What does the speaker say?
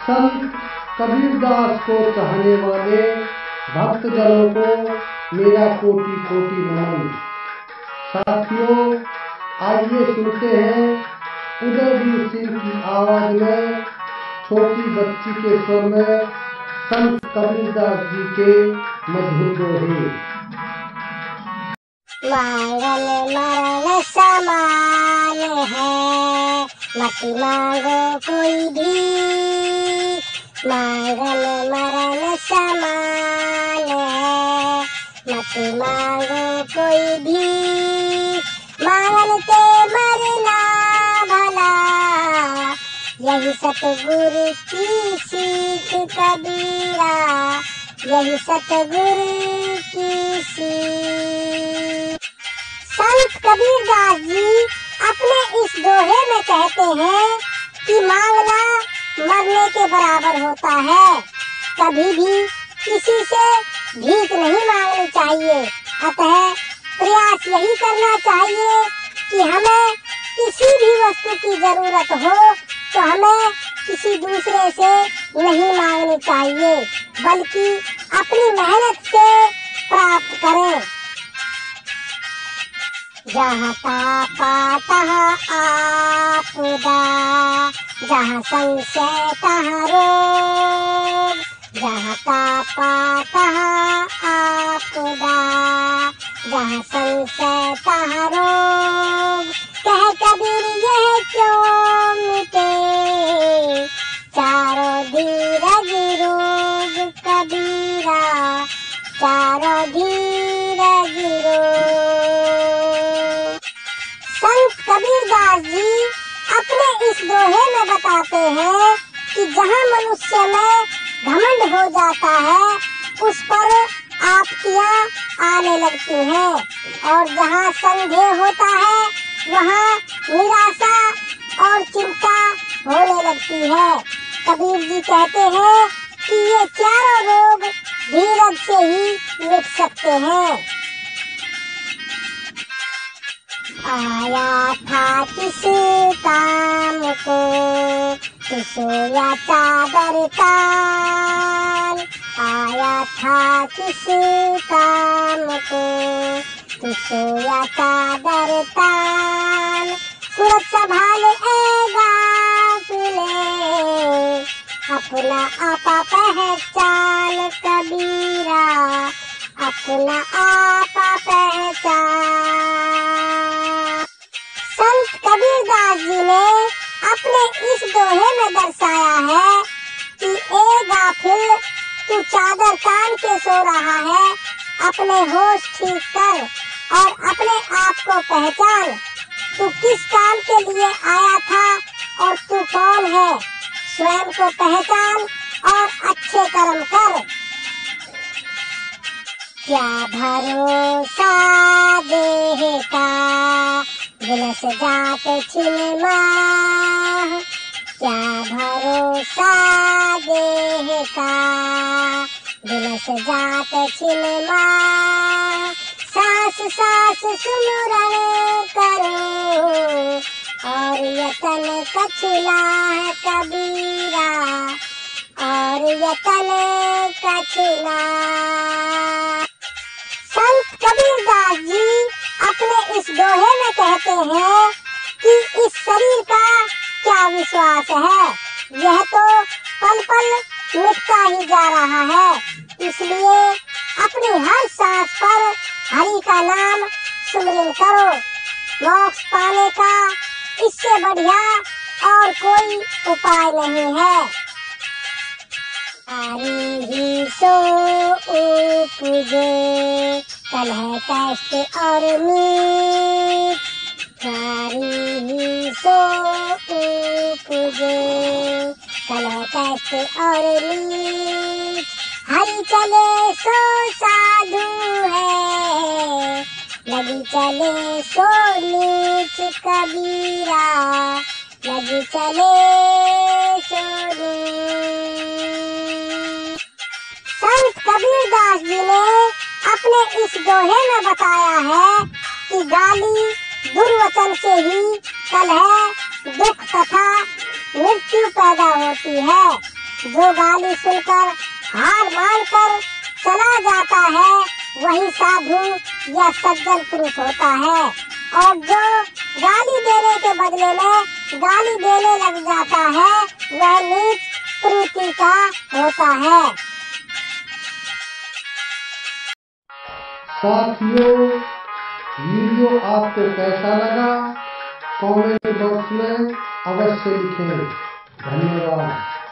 संत कबीरदास को चाहने वाले भक्तजनों को मेरा कोटि कोटि नमन। साथियों, आइए सुनते हैं उदयवीर सिंह की आवाज में, छोटी बच्ची के स्वर में संत कबीरदास जी के मधुर दोहे। मांगल मरण समान है, मत मांगो कोई भी। मांगल मरण समान है, मत मांगो कोई भी। मांगल के मरना भला, यही सतगुरु की सीख कबीरा, यही सतगुरु की सीख। संत कबीरदास जी अपने इस दोहे में कहते हैं कि मांगना मरने के बराबर होता है। कभी भी किसी से भीख नहीं मांगनी चाहिए। अतः प्रयास यही करना चाहिए कि हमें किसी भी वस्तु की जरूरत हो तो हमें किसी दूसरे से नहीं मांगनी चाहिए, बल्कि अपनी मेहनत से प्राप्त करें। जहाँ पापा तहाँ आपदा, जहाँ संशय तहाँ रोग। जहाँ पापा तहाँ आपदा, जहाँ संशय तहाँ रोग। कह कबीर यह क्यों मिटे, चारों धीरज रोग कबीरा, चारों धीरज रोग। संत कबीरदास जी अपने इस दोहे में बताते हैं कि जहाँ मनुष्य में घमंड हो जाता है, उस पर आपत्तियाँ आने लगती हैं, और जहाँ संदेह होता है वहाँ निराशा और चिंता होने लगती है। कबीर जी कहते हैं कि ये चारों रोग धीरज से ही मिट सकते हैं। आया था किस काम को, तू सोया चादर तान। आया था किस काम को, तू सोया चादर तान। सूरज संभाले गाफिले, अपना आपा पहचान कबीरा, अपना आपा पहचान। संत कबीरदास जी ने अपने इस दोहे में दर्शाया है कि ए गाफिल, तू चादर तान के सो रहा है, अपने होश ठीक कर और अपने आप को पहचान। तू किस काम के लिए आया था और तू कौन है, स्वयं को पहचान और अच्छे कर्म कर। क्या भरोसा देह का, गिलस जात छिन माह। क्या भरोसा देह का, गिलस जात छिन माह। सांस सांस सुमिरन करो, और यतन कछुला कबीरा, और यतन कछुला। संत कबीरदास जी अपने इस दोहे में कहते हैं कि इस शरीर का क्या विश्वास है, यह तो पल पल मिटता ही जा रहा है। इसलिए अपनी हर सांस पर हरि का नाम सुमिरन करो। मोक्ष पाने का इससे बढ़िया और कोई उपाय नहीं है। नारी ही सो उपजे, कलह कष्ट और मीत। नारी ही सो उपजे, कलह कष्ट और मीत। हरि चले सो साधु है, लगी चले सो नीच कबीरा, लगी चले सो नीच। संत कबीरदास जी ने अपने इस दोहे में बताया है कि गाली दुर्वचन से ही कलह, दुख तथा मृत्यु पैदा होती है। जो गाली सुनकर हार मानकर चला जाता है वही साधु या सज्जन पुरुष होता है। और जो गाली देने के बदले में गाली देने लग जाता है वह नीच प्रवृत्ति का होता है। साथियों, वीडियो आपको कैसा लगा कमेंट बॉक्स में अवश्य लिखें। धन्यवाद।